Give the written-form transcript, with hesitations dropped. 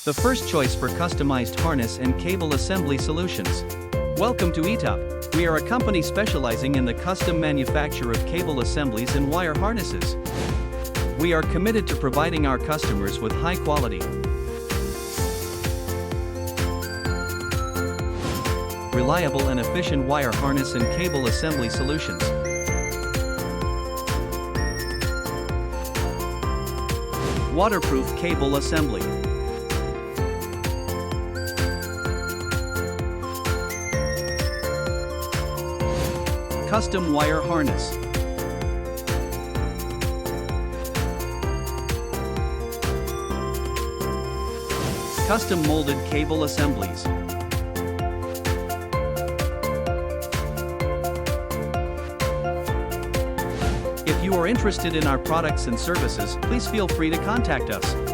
the first choice for customized harness and cable assembly solutions. Welcome to ETOP. We are a company specializing in the custom manufacture of cable assemblies and wire harnesses. We are committed to providing our customers with high quality, reliable and efficient wire harness and cable assembly solutions. Waterproof cable assembly. Custom wire harness. Custom molded cable assemblies. If you are interested in our products and services, please feel free to contact us.